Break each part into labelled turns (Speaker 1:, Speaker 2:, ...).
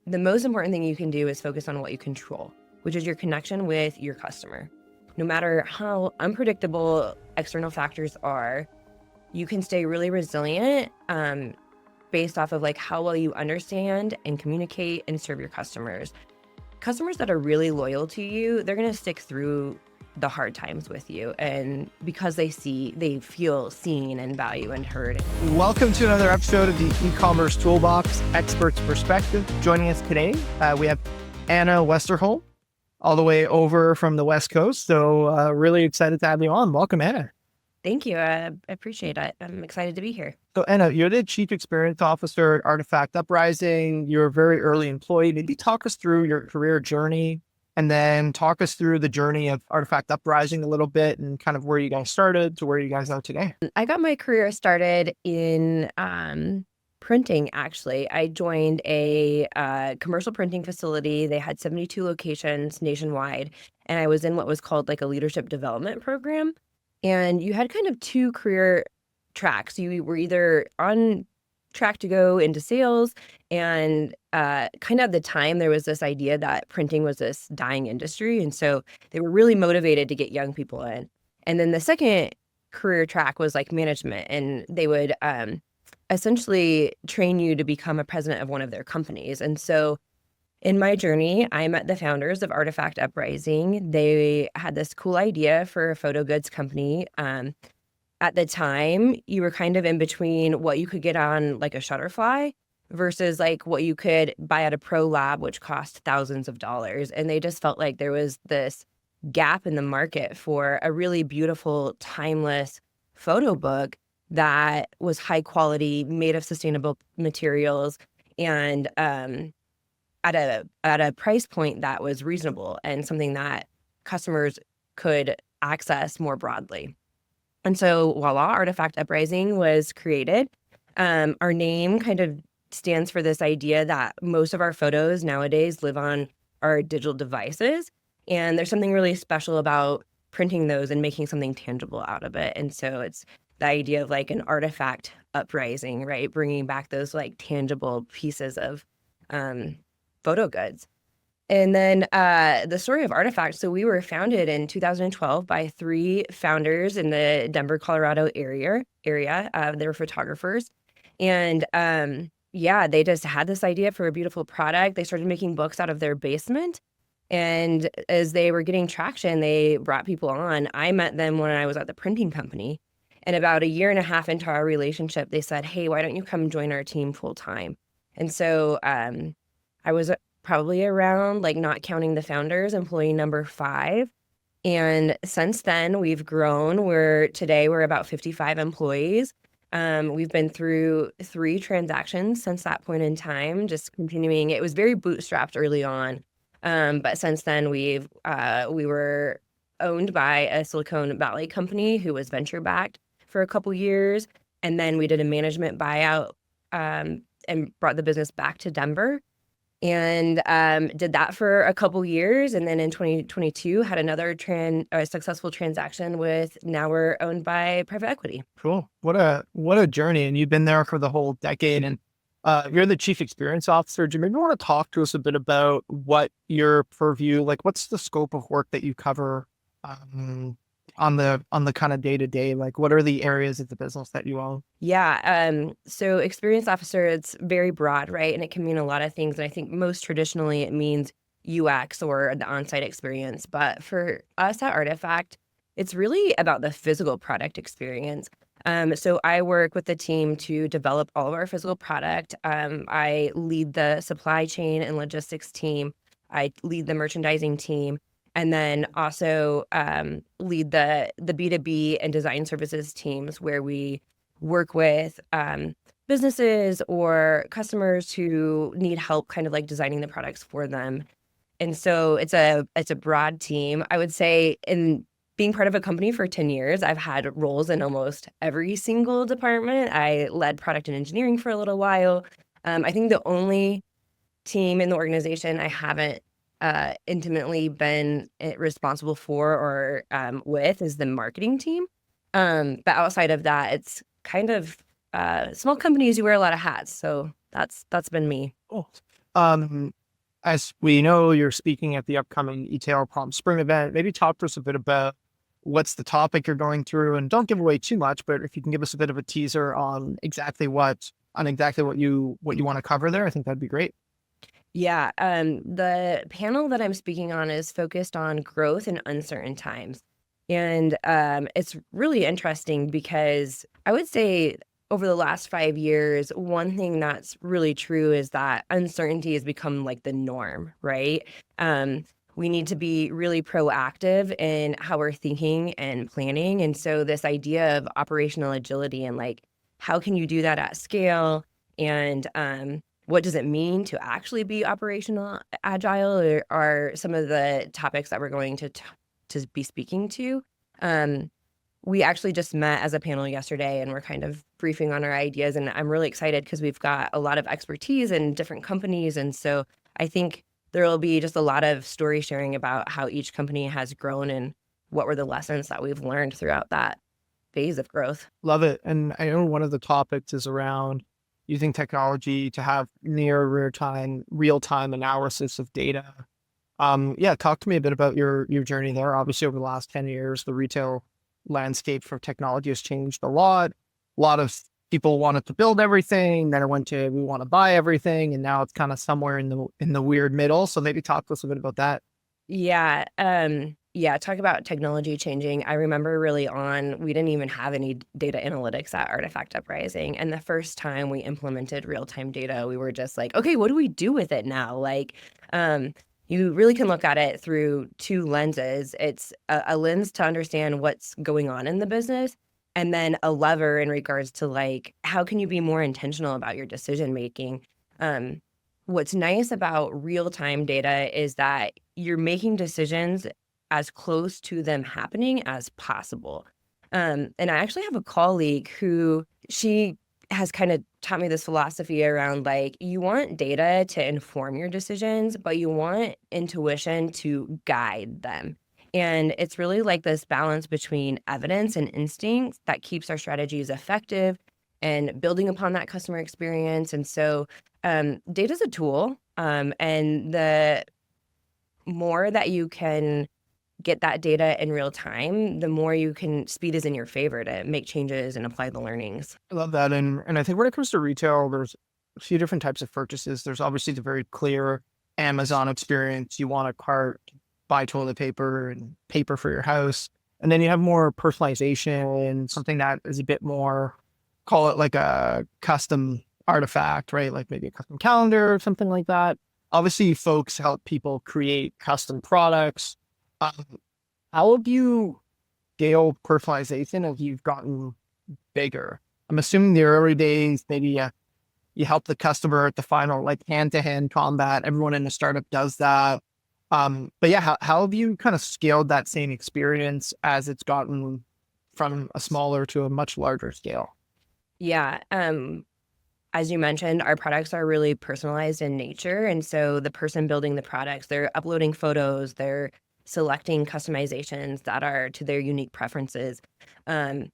Speaker 1: the most important thing you can do is focus on what you control, which is your connection with your customer. No matter how unpredictable external factors are, you can stay really resilient based off of like how well you understand and communicate and serve your customers. Customers that are really loyal to you, they're going to stick through the hard times with you, and because they feel seen and valued and heard.
Speaker 2: Welcome to another episode of the Ecommerce Toolbox Experts Perspective. Joining us today, we have Anna Westerholm, all the way over from the West Coast. So really excited to have you on. Welcome, Anna.
Speaker 1: Thank you. I appreciate it. I'm excited to be here.
Speaker 2: So Anna, you're the Chief Experience Officer at Artifact Uprising. You're a very early employee. Maybe talk us through your career journey, and then talk us through the journey of Artifact Uprising a little bit and kind of where you guys started to where you guys are today.
Speaker 1: I got my career started in printing, actually. I joined a commercial printing facility. They had 72 locations nationwide, and I was in what was called like a leadership development program. And you had kind of two career tracks. You were either on track to go into sales, and kind of at the time there was this idea that printing was this dying industry, and so they were really motivated to get young people in. And then the second career track was like management, and they would essentially train you to become a president of one of their companies. And so in my journey, I met the founders of Artifact Uprising. They had this cool idea for a photo goods company. At the time, you were kind of in between what you could get on like a Shutterfly versus like what you could buy at a pro lab, which cost thousands of dollars. And they just felt like there was this gap in the market for a really beautiful, timeless photo book that was high quality, made of sustainable materials, and at a price point that was reasonable and something that customers could access more broadly. And so voila, Artifact Uprising was created. Our name kind of stands for this idea that most of our photos nowadays live on our digital devices. And there's something really special about printing those and making something tangible out of it. And so it's the idea of like an artifact uprising, right? Bringing back those like tangible pieces of photo goods. And then the story of Artifact. So we were founded in 2012 by three founders in the Denver, Colorado area. They were photographers. And they just had this idea for a beautiful product. They started making books out of their basement. And as they were getting traction, they brought people on. I met them when I was at the printing company. And about a year and a half into our relationship, they said, hey, why don't you come join our team full time? And so I was probably around, like not counting the founders, employee number 5. And since then, we've grown. Today we're about 55 employees. We've been through 3 transactions since that point in time, just continuing. It was very bootstrapped early on. But since then, we were owned by a Silicon Valley company who was venture backed for a couple years. And then we did a management buyout and brought the business back to Denver. And did that for a couple years. And then in 2022, had another successful transaction with, now we're owned by private equity.
Speaker 2: Cool. What a journey. And you've been there for the whole decade. And you're the Chief Experience Officer. Do you maybe want to talk to us a bit about what your purview, like what's the scope of work that you cover on the kind of day-to-day, like what are the areas of the business that you own?
Speaker 1: Yeah. So experience officer, it's very broad, right? And it can mean a lot of things. And I think most traditionally it means UX or the on-site experience. But for us at Artifact, it's really about the physical product experience. So I work with the team to develop all of our physical product. I lead the supply chain and logistics team. I lead the merchandising team. And then also lead the B2B and design services teams, where we work with businesses or customers who need help kind of like designing the products for them. And so it's a broad team. I would say in being part of a company for 10 years, I've had roles in almost every single department. I led product and engineering for a little while. I think the only team in the organization I haven't intimately been responsible for or with is the marketing team. But outside of that, it's kind of small companies, you wear a lot of hats. So that's been me.
Speaker 2: Oh, Um, as we know, you're speaking at the upcoming ETL Palm Spring event. Maybe talk to us a bit about what's the topic you're going through, and don't give away too much, but if you can give us a bit of a teaser on exactly what you want to cover there, I think that'd be great.
Speaker 1: Yeah, the panel that I'm speaking on is focused on growth in uncertain times. And it's really interesting because I would say over the last 5 years, one thing that's really true is that uncertainty has become like the norm, right? Um, we need to be really proactive in how we're thinking and planning. And so, this idea of operational agility and like, how can you do that at scale? And what does it mean to actually be operational agile are some of the topics that we're going to be speaking to. Um, we actually just met as a panel yesterday and we're kind of briefing on our ideas. And I'm really excited because we've got a lot of expertise in different companies. And so I think there will be just a lot of story sharing about how each company has grown and what were the lessons that we've learned throughout that phase of growth.
Speaker 2: Love it. And I know one of the topics is around using technology to have near real time analysis of data. Yeah, talk to me a bit about your journey there. Obviously, over the last 10 years, the retail landscape for technology has changed a lot. A lot of people wanted to build everything, then it went to we want to buy everything, and now it's kind of somewhere in the weird middle. So maybe talk to us a bit about that.
Speaker 1: Yeah, yeah, talk about technology changing. I remember early on, we didn't even have any data analytics at Artifact Uprising. And the first time we implemented real-time data, we were just like, okay, what do we do with it now? Like, um, you really can look at it through two lenses. It's a lens to understand what's going on in the business, and then a lever in regards to like, how can you be more intentional about your decision making? Um, what's nice about real-time data is that you're making decisions as close to them happening as possible. And I actually have a colleague who she has kind of taught me this philosophy around like you want data to inform your decisions, but you want intuition to guide them. And it's really like this balance between evidence and instinct that keeps our strategies effective and building upon that customer experience. And so data is a tool, and the more that you can get that data in real time, the more you can speed is in your favor to make changes and apply the learnings.
Speaker 2: I love that. And I think when it comes to retail, there's a few different types of purchases. There's obviously the very clear Amazon experience. You want a cart, buy toilet paper and paper for your house. And then you have more personalization, something that is a bit more, call it like a custom artifact, right? Like maybe a custom calendar or something like that. Obviously, folks help people create custom products. Um, how have you scaled personalization as you've gotten bigger? I'm assuming the early days, maybe you help the customer at the final, like hand-to-hand combat. Everyone in the startup does that. But yeah, how have you kind of scaled that same experience as it's gotten from a smaller to a much larger scale?
Speaker 1: Yeah. As you mentioned, our products are really personalized in nature. And so the person building the products, they're uploading photos, they're selecting customizations that are to their unique preferences. Um,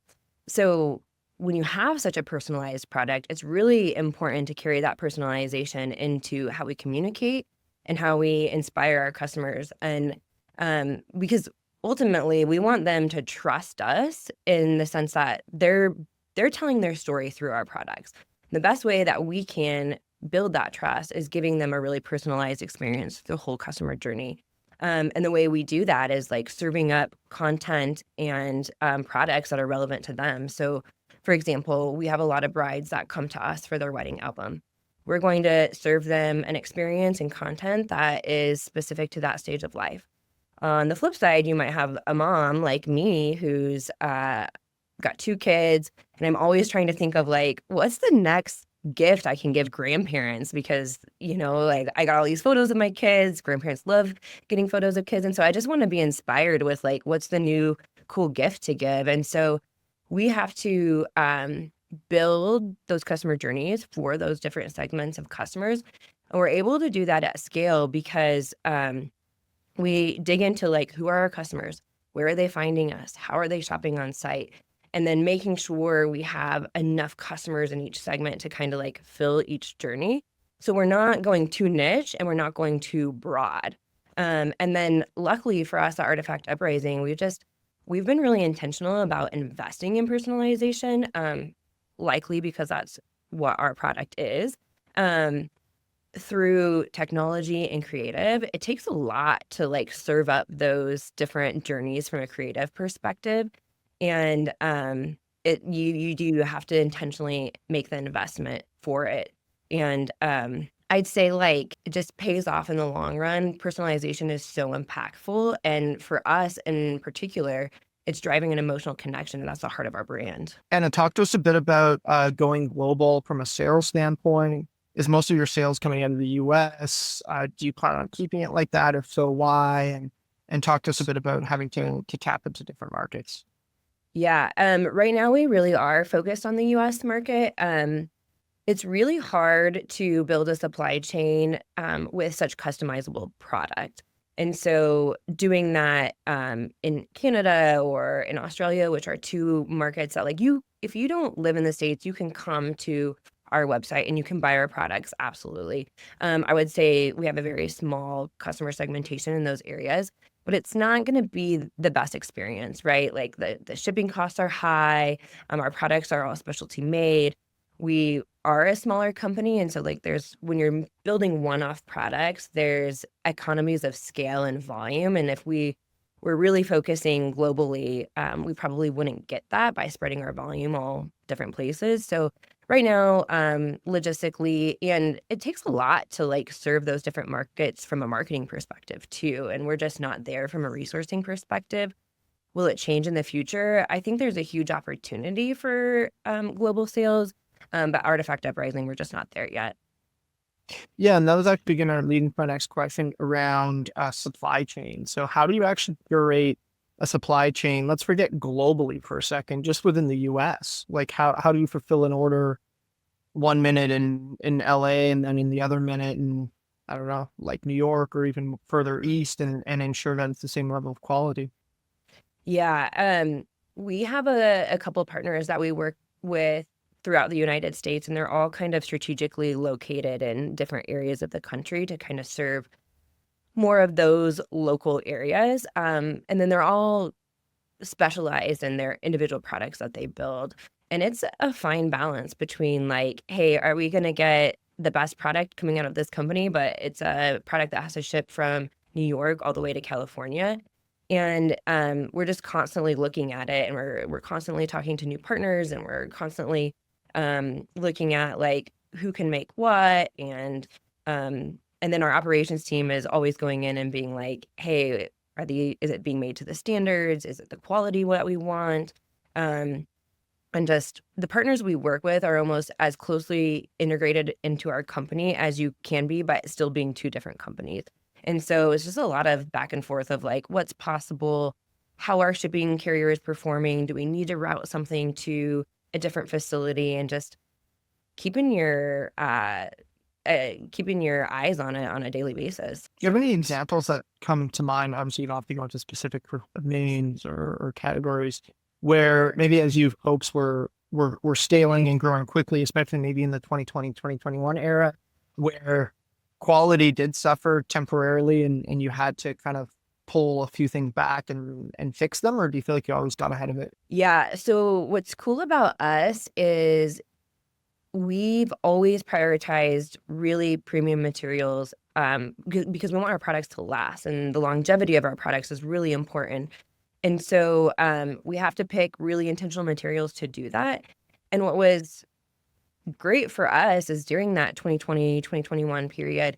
Speaker 1: so when you have such a personalized product, it's really important to carry that personalization into how we communicate and how we inspire our customers. And because ultimately we want them to trust us in the sense that they're telling their story through our products. The best way that we can build that trust is giving them a really personalized experience through the whole customer journey. And the way we do that is like serving up content and products that are relevant to them. So, for example, we have a lot of brides that come to us for their wedding album. We're going to serve them an experience and content that is specific to that stage of life. On the flip side, you might have a mom like me who's got two kids, and I'm always trying to think of like, what's the next gift I can give grandparents because, like I got all these photos of my kids. Grandparents love getting photos of kids. And so I just want to be inspired with like, what's the new cool gift to give? And so we have to build those customer journeys for those different segments of customers. And we're able to do that at scale because we dig into like, who are our customers? Where are they finding us? How are they shopping on site? And then making sure we have enough customers in each segment to kind of like fill each journey. So we're not going too niche and we're not going too broad. And then luckily for us at Artifact Uprising, we've been really intentional about investing in personalization, likely because that's what our product is. Um, Through technology and creative, it takes a lot to like serve up those different journeys from a creative perspective. And you do have to intentionally make the investment for it. And I'd say like it just pays off in the long run. Personalization is so impactful. And for us in particular, it's driving an emotional connection. And that's the heart of our brand.
Speaker 2: And talk to us a bit about going global from a sales standpoint. Is most of your sales coming out of the US? Do you plan on keeping it like that? If so, why? And talk to us a bit about having to tap into different markets.
Speaker 1: Yeah, right now we really are focused on the US market. It's really hard to build a supply chain with such customizable product. And so doing that in Canada or in Australia, which are two markets that like if you don't live in the States, you can come to our website and you can buy our products. Absolutely. I would say we have a very small customer segmentation in those areas, but it's not going to be the best experience, right? Like the shipping costs are high. Our products are all specialty made. We are a smaller company. And so like when you're building one-off products, there's economies of scale and volume. And if we were really focusing globally, we probably wouldn't get that by spreading our volume all different places. So right now, logistically, and it takes a lot to like serve those different markets from a marketing perspective too. And we're just not there from a resourcing perspective. Will it change in the future? I think there's a huge opportunity for global sales, but Artifact Uprising, we're just not there yet.
Speaker 2: Yeah, and that was actually going to lead into my next question around supply chain. So how do you actually curate a supply chain? Let's forget globally for a second, just within the US. Like how do you fulfill an order 1 minute in LA and then in the other minute in, I don't know, like New York or even further east and ensure that it's the same level of quality?
Speaker 1: Yeah, we have a couple partners that we work with throughout the United States, and they're all kind of strategically located in different areas of the country to kind of serve more of those local areas. And then they're all specialized in their individual products that they build. And it's a fine balance between like, hey, are we going to get the best product coming out of this company, but it's a product that has to ship from New York all the way to California. And we're just constantly looking at it, and we're constantly talking to new partners, and we're constantly looking at like who can make what, and then our operations team is always going in and being like, hey, is it being made to the standards? Is it the quality what we want? And just the partners we work with are almost as closely integrated into our company as you can be, but still being two different companies. And so it's just a lot of back and forth of like what's possible, how our shipping carrier is performing, do we need to route something to a different facility, and just keeping your keeping your eyes on it on a daily basis.
Speaker 2: Do you have any examples that come to mind? Obviously, you don't have to go into specific names or categories where maybe as you hopes were scaling and growing quickly, especially maybe in the 2020, 2021 era, where quality did suffer temporarily and you had to kind of pull a few things back and fix them, or do you feel like you always got ahead of it?
Speaker 1: Yeah. So what's cool about us is we've always prioritized really premium materials because we want our products to last, and the longevity of our products is really important. And so we have to pick really intentional materials to do that. And what was great for us is during that 2020, 2021 period,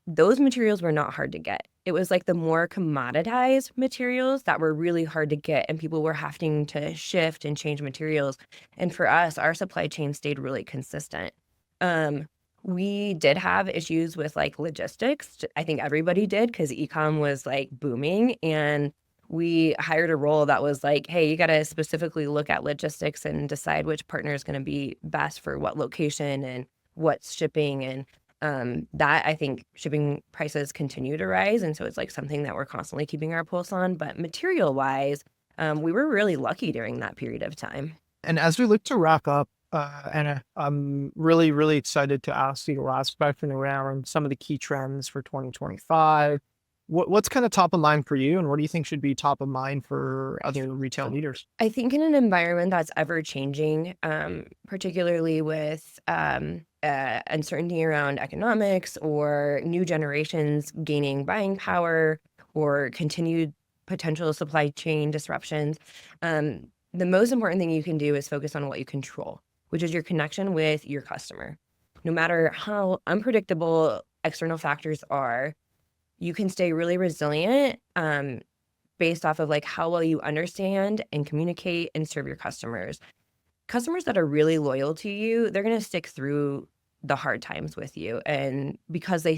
Speaker 1: those materials were not hard to get. It was like the more commoditized materials that were really hard to get, and people were having to shift and change materials. And for us, our supply chain stayed really consistent. We did have issues with like logistics. I think everybody did because ecom was like booming, and we hired a role that was like, hey, you got to specifically look at logistics and decide which partner is going to be best for what location and what's shipping. And that I think shipping prices continue to rise. And so it's like something that we're constantly keeping our pulse on. But material wise, we were really lucky during that period of time.
Speaker 2: And as we look to wrap up, Anna. I'm really, really excited to ask you the last question around some of the key trends for 2025. What's kind of top of mind for you, and what do you think should be top of mind for other retail leaders?
Speaker 1: I think in an environment that's ever changing, particularly with uncertainty around economics or new generations gaining buying power or continued potential supply chain disruptions, the most important thing you can do is focus on what you control, which is your connection with your customer. No matter how unpredictable external factors are, you can stay really resilient based off of like how well you understand and communicate and serve your customers. Customers that are really loyal to you, they're going to stick through the hard times with you, and because they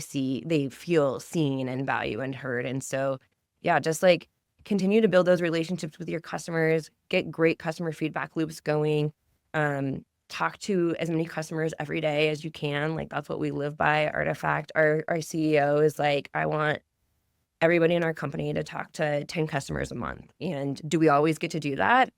Speaker 1: feel seen and valued and heard. And so, yeah, just like continue to build those relationships with your customers, get great customer feedback loops going, talk to as many customers every day as you can. Like that's what we live by. Artifact, our CEO is like, I want everybody in our company to talk to 10 customers a month. And do we always get to do that?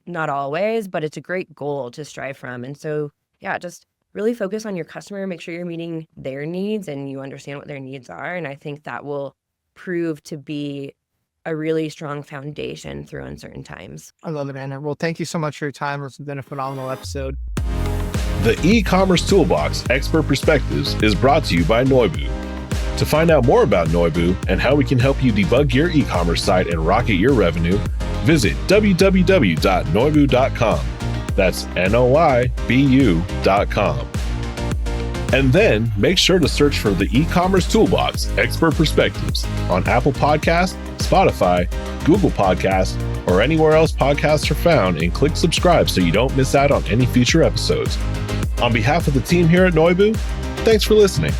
Speaker 1: Not always, but it's a great goal to strive from. And so, yeah, just really focus on your customer, make sure you're meeting their needs and you understand what their needs are. And I think that will prove to be a really strong foundation through uncertain times.
Speaker 2: I love it, Anna. Well, thank you so much for your time. It's been a phenomenal episode.
Speaker 3: The Ecommerce Toolbox Expert Perspectives is brought to you by Noibu. To find out more about Noibu and how we can help you debug your e-commerce site and rocket your revenue, visit www.noibu.com. That's Noibu.com. And then make sure to search for the Ecommerce Toolbox Expert Perspectives on Apple Podcasts, Spotify, Google Podcasts, or anywhere else podcasts are found, and click subscribe so you don't miss out on any future episodes. On behalf of the team here at Noibu, thanks for listening.